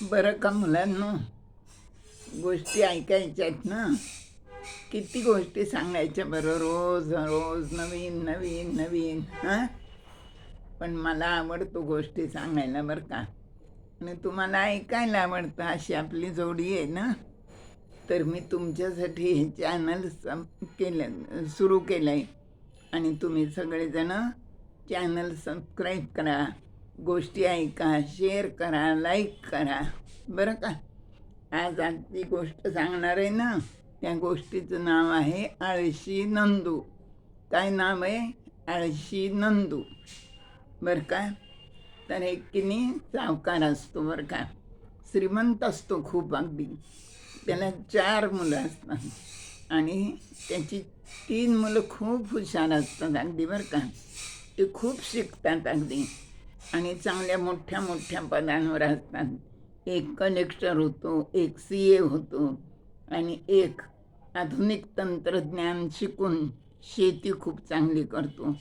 बरं का मुलांनो, गोष्टी ऐकायच्यात ना. किती गोष्टी सांगायच्या बरं, रोज रोज नवीन नवीन नवीन. हां, पण मला आवडतो गोष्टी सांगायला बरं का. आणि तुम्हाला ऐकायला आवडतं, अशी आपली जोडी आहे ना. तर मी तुमच्यासाठी हे चॅनल केलं, सुरू केलं आहे. आणि तुम्ही सगळेजणं चॅनल सबस्क्राईब करा, गोष्टी ऐका, शेअर करा, लाईक करा बरं का. आज आजची गोष्ट सांगणार आहे ना, त्या गोष्टीचं नाव आहे आळशी नंदू. काय नाव आहे? आळशी नंदू बरं का. तर एक किनी सावकार असतो बरं का, श्रीमंत असतो खूप अगदी. त्याला 4 मुलं असतात आणि त्याची 3 मुलं खूप हुशार असतात अगदी बरं का. ते खूप शिकतात अगदी आणि चांगल्या मोठ्या मोठ्या पदांवर असतात. एक कलेक्टर होतो, एक CA होतो आणि एक आधुनिक तंत्रज्ञान शिकून शेती खूप चांगली करतो.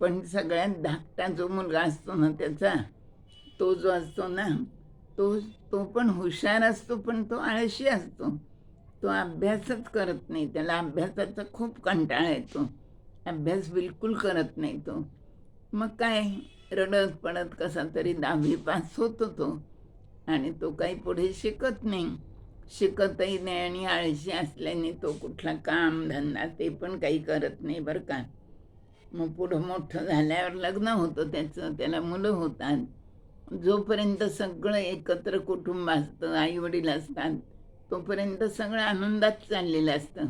पण सगळ्यात धाकटा जो मुलगा असतो ना त्याचा, तो जो असतो ना, तो तो पण हुशार असतो, पण तो आळशी असतो. तो अभ्यासच करत नाही. त्याला अभ्यासाचा खूप कंटाळा येतो. अभ्यास बिलकुल करत नाही तो. मग काय, रडत पडत कसा तरी 10वी पास होतो तो. आणि तो काही पुढे शिकत नाही. शिकतही नाही आणि आळशी असल्याने तो कुठला कामधंदा ते पण काही करत नाही बरं का. मग पुढं मोठं झाल्यावर लग्न होतं त्याचं, त्याला मुलं होतात. जोपर्यंत सगळं एकत्र कुटुंब असतं, आईवडील असतात, तोपर्यंत सगळं आनंदात चाललेलं असतं.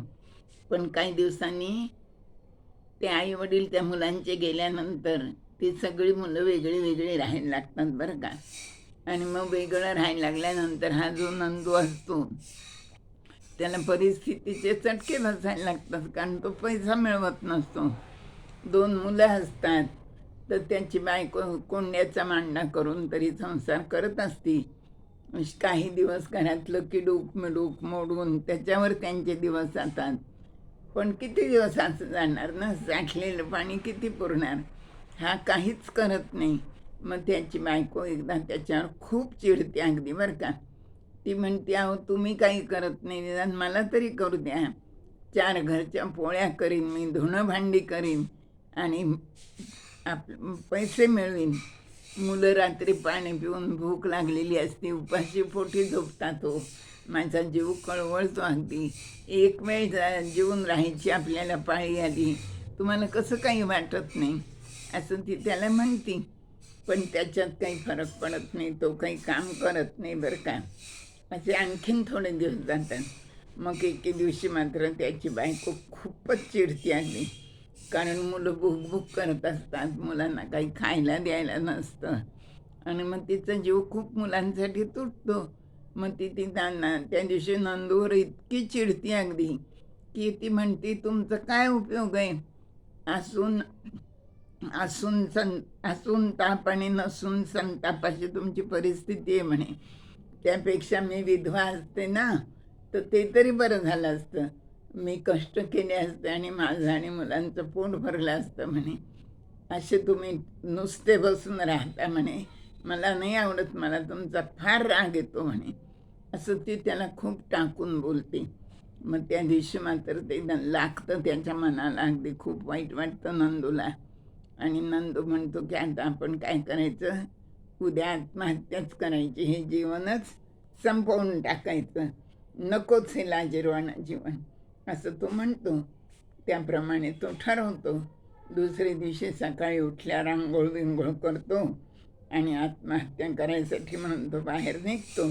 पण काही दिवसांनी ते आईवडील त्या मुलांचे गेल्यानंतर ती सगळी मुलं वेगळी वेगळी राहायला लागतात बरं का. आणि मग वेगळं राहायला लागल्यानंतर हा जो नंदू असतो त्याला परिस्थितीचे चटके बसायला लागतात, कारण तो पैसा मिळवत नसतो. 2 मुलं असतात, तर त्यांची बायको कोंड्याचा मांडा करून तरी संसार करत असती. काही दिवस घरातलं किडूक मिडूक मोडून त्याच्यावर त्यांचे दिवस जातात. पण किती दिवस असं जाणार ना, साठलेलं पाणी किती पुरणार. हा काहीच करत नाही. मग त्याची बायको एकदा त्याच्यावर खूप चिडते अगदी बरं का. ती म्हणते, अहो तुम्ही काही करत नाही, निदान मला तरी करू द्या. 4 घरच्या पोळ्या करीन मी, धुणं भांडी करीन आणि पैसे मिळवीन. मुलं रात्री पाणी पिऊन भूक लागलेली असते, उपाशी पोटी झोपतात. हो, माझा जीव कळवळतो अगदी. एक वेळ जेवून राहायची आपल्याला पाळी आली, तुम्हाला कसं काही वाटत नाही, असं ती त्याला म्हणती. पण त्याच्यात काही फरक पडत नाही, तो काही काम करत नाही बरं का. असे आणखीन थोडे दिवस जातात. मग एके दिवशी मात्र त्याची बायको खूपच चिडती आली, कारण मुलं भूक करत असतात, मुलांना काही खायला द्यायला नसतं आणि मग तिचा जीव खूप मुलांसाठी तुटतो. मग ती ती त्यांना त्या दिवशी नंदूवर इतकी चिडती अगदी, की ती म्हणती, तुमचा काय उपयोग आहे, असून असून ताप आणि नसून संतापाची तुमची परिस्थिती आहे म्हणे. त्यापेक्षा मी विधवा असते ना, तर ते तरी बरं झालं असतं. मी कष्ट केले असते आणि माझं आणि मुलांचं पोट भरलं असतं म्हणे. असे तुम्ही नुसते बसून राहता म्हणे, मला नाही आवडत, मला तुमचा फार राग येतो म्हणे. असं ती त्याला खूप टाकून बोलते. मग त्या दिवशी मात्र ते लागतं त्याच्या मनाला, अगदी खूप वाईट वाटतं नंदूला. आणि नंदू म्हणतो की आता आपण काय करायचं, उद्या आत्महत्याच करायची, हे जीवनच संपवून टाकायचं, नकोच हे लाजिरवाणं जीवन, असं तो म्हणतो. त्याप्रमाणे तो ठरवतो. दुसऱ्या दिवशी सकाळी उठल्यावर आंघोळ बिंघोळ करतो आणि आत्महत्या करायसाठी म्हणून तो बाहेर निघतो.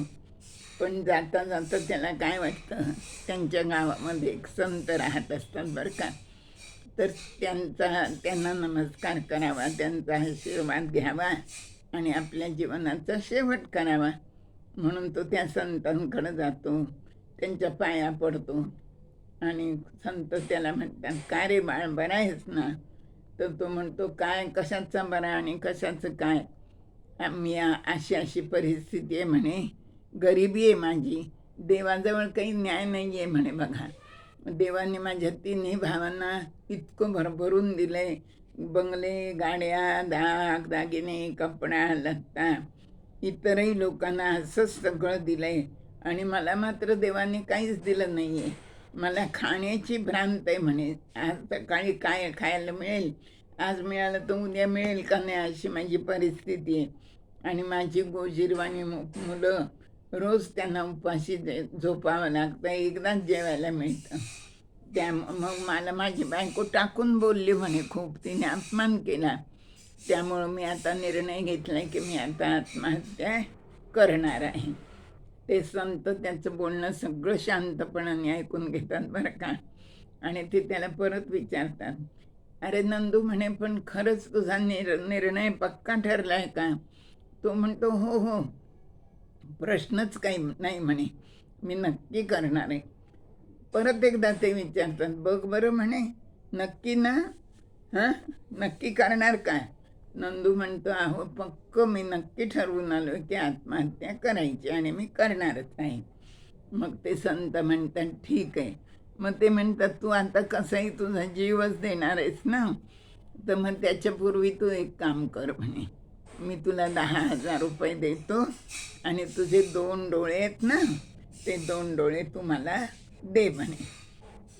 पण जाता जाता त्याला काय वाटतं, त्यांच्या गावामध्ये एक संत राहत असतात बरं का. तर त्यांना नमस्कार करावा, त्यांचा आशीर्वाद घ्यावा आणि आपल्या जीवनाचा शेवट करावा म्हणून तो त्या संतांकडे जातो, त्यांच्या पाया पडतो. आणि संत त्याला म्हणतात, का रे बाळ, बरा आहेस ना? तर तो म्हणतो, काय कशाचा बरा आणि कशाचं काय, मी अशी अशी परिस्थिती आहे म्हणे, गरिबी आहे माझी, देवाजवळ काही न्याय नाही आहे म्हणे. बघा, देवाने माझ्या 3ही भावांना इतकं भरभरून दिलं, बंगले, गाड्या, दागिने, कपडा लत्ता, इतरही लोकांना असंच सगळं दिलं आहे आणि मला मात्र देवाने काहीच दिलं नाही आहे. मला खाण्याची भ्रांत आहे म्हणे. आज सकाळी काय खायला मिळेल, आज मिळालं तर उद्या मिळेल का नाही, अशी माझी परिस्थिती आहे. आणि माझी गोजीरवाणी मुलं रोज त्यांना उपाशी झोपावं लागतं, एकदाच जेवायला मिळतं. मग मला माझी बायको टाकून बोलली म्हणे, खूप तिने अपमान केला. त्यामुळं मी आता निर्णय घेतला की मी आता आत्महत्या करणार आहे. ते संत त्यांचं बोलणं सगळं शांतपणाने ऐकून घेतात बरं का. आणि ते त्याला परत विचारतात, अरे नंदू म्हणे, पण खरंच तुझा निर्णय पक्का ठरला आहे का? तो म्हणतो, हो हो, प्रश्नच काही नाही म्हणे, मी नक्की करणार आहे. परत एकदा ते विचारतात, बघ बरं म्हणे, नक्की ना? हां, नक्की करणार का? नंदू म्हणतो, अहो पक्क मी नक्की ठरवून आलो की आत्महत्या करायची आणि मी करणारच आहे. मग ते संत म्हणतात, ठीक आहे. मग ते म्हणतात, तू आता कसंही तुझा जीवच देणार आहेस ना, तर मग त्याच्यापूर्वी तू एक काम कर म्हणे, मी तुला 10,000 रुपये देतो आणि तुझे 2 डोळे आहेत ना, ते 2 डोळे तू मला दे म्हणे.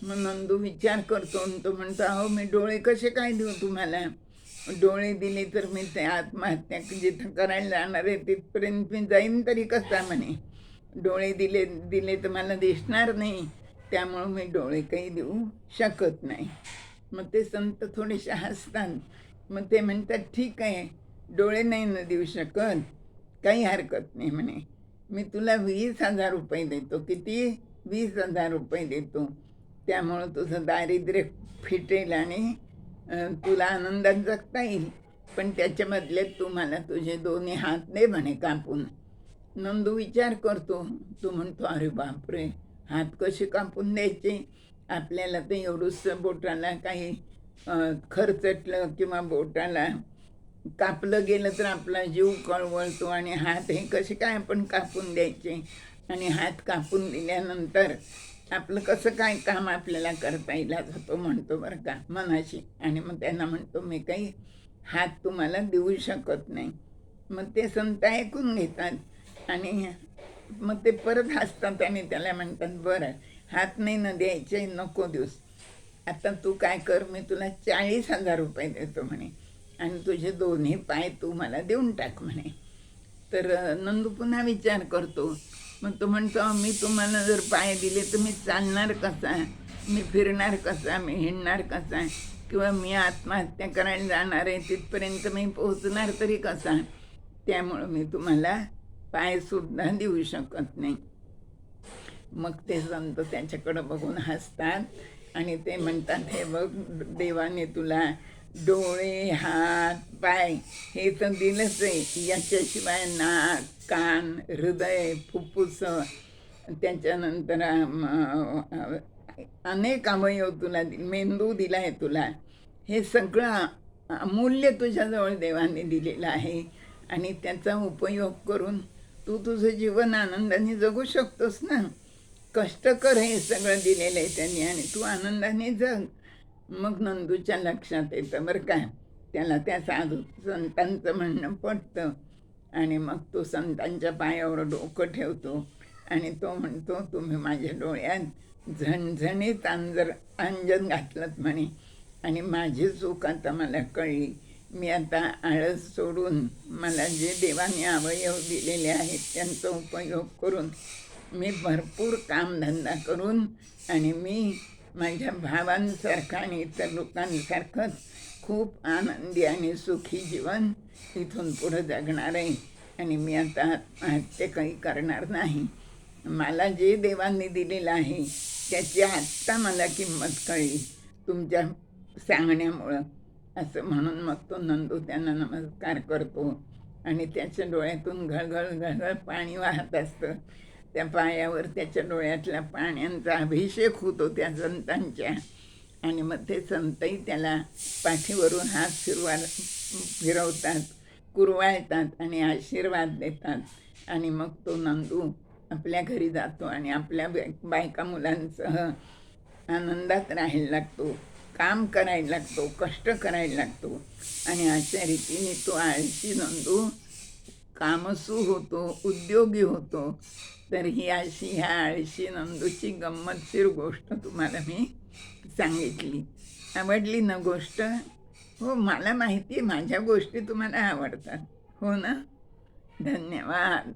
मग नंदू विचार करतो आणि तो म्हणतो, अहो मी डोळे कसे काय देऊ तुम्हाला? डोळे दिले तर मी ते आत्महत्या जिथं करायला जाणार आहे तिथपर्यंत मी जाईन तरी कसा म्हणे. डोळे दिले दिले तर मला दिसणार नाही, त्यामुळं मी डोळे काही देऊ शकत नाही. मग ते संत थोडेसे हसतात. मग ते म्हणतात, ठीक आहे, डोळे नाही न देऊ शकत, काही हरकत नाही म्हणे, मी तुला 20,000 रुपये देतो. किती? 20,000 रुपये देतो. त्यामुळं तुझं दारिद्र्य फिटेल आणि तुला आनंदात जगता येईल. पण त्याच्या बदल्यात तू मला तुझे दोन्ही हात दे म्हणे कापून. नंदू विचार करतो. तो म्हणतो, अरे बापरे, हात कसे कापून द्यायचे? आपल्याला तर एवढंसं बोटाला काही खरचटलं किंवा बोटाला कापलं गेलं तर आपला जीव कळवळतो आणि हात हे कसे काय आपण कापून द्यायचे? आणि हात कापून दिल्यानंतर आपलं कसं काय काम आपल्याला करता येईल असं तो म्हणतो बरं का मनाशी. आणि मग त्यांना म्हणतो, मी काही हात तुम्हाला देऊ शकत नाही. मग ते संत ऐकून घेतात आणि मग ते परत हसतात आणि त्याला म्हणतात, बरं, हात नाही न द्यायचे, नको देऊस. आता तू काय कर, मी तुला 40,000 रुपये देतो म्हणे आणि तुझे दोन्ही पाय तू मला देऊन टाक म्हणे. तर नंदू पुन्हा विचार करतो. मग तो म्हणतो, मी तुम्हाला जर पाय दिले तर मी चालणार कसा, मी फिरणार कसा, मी हिंडणार कसा, किंवा मी आत्महत्या करायला जाणार आहे तिथपर्यंत मी पोहोचणार तरी कसा? त्यामुळं मी तुम्हाला पायसुद्धा देऊ शकत नाही. मग ते संत त्याच्याकडं बघून हसतात आणि ते म्हणतात, हे बघ, देवाने तुला डोळे, हात, पाय हे तर दिलंच आहे, याच्याशिवाय नाक, कान, हृदय, फुफ्फुस, त्याच्यानंतर अनेक अवयव तुला मेंदू दिला आहे तुला. हे सगळं अमूल्य तुझ्याजवळ देवाने दिलेलं आहे आणि त्याचा उपयोग करून तू तुझं जीवन आनंदाने जगू शकतोस ना. कष्ट कर, हे सगळं दिलेलं आहे त्यांनी, आणि तू आनंदाने जग. मग नंदूच्या लक्षात येतं बरं का, त्याला त्या साधू संतांचं म्हणणं पटतं आणि मग तो संतांच्या पायावर डोकं ठेवतो आणि तो म्हणतो, तुम्ही माझ्या डोळ्यात झणझणीत अंजन घातलं म्हणे आणि माझी चूक आता मला कळली. मी आता आळस सोडून मला जे देवाने अवयव दिलेले आहेत त्यांचा उपयोग करून मी भरपूर कामधंदा करून आणि मी माझ्या भावांसारखं आणि इतर लोकांसारखंच खूप आनंदी आणि सुखी जीवन इथून पुढं जगणार आहे आणि मी आता आत्महत्या काही करणार नाही. मला जे देवांनी दिलेलं आहे त्याची आत्ता मला किंमत कळली तुमच्या सांगण्यामुळं, असं म्हणून मग तो नंदू त्यांना नमस्कार करतो आणि त्याच्या डोळ्यातून घळघळ घळघळ पाणी वाहत असतं. त्या पायावर त्याच्या डोळ्यातल्या पाण्याचा अभिषेक होतो त्या संतांच्या. आणि मग ते संतही त्याला पाठीवरून हात फिरवतात, कुरवाळतात आणि आशीर्वाद देतात आणि मग तो नंदू आपल्या घरी जातो आणि आपल्या बायका मुलांसह आनंदात राहायला लागतो, काम करायला लागतो, कष्ट करायला लागतो आणि अशा रीतीने तो आळशी नंदू कामसू होतो, उद्योगी होतो. तर ही अशी ह्या आळशी नंदूची गंमतशीर गोष्ट तुम्हाला मी सांगितली. आवडली ना गोष्ट? हो, मला माहिती आहे माझ्या गोष्टी तुम्हाला आवडतात. हो ना? धन्यवाद.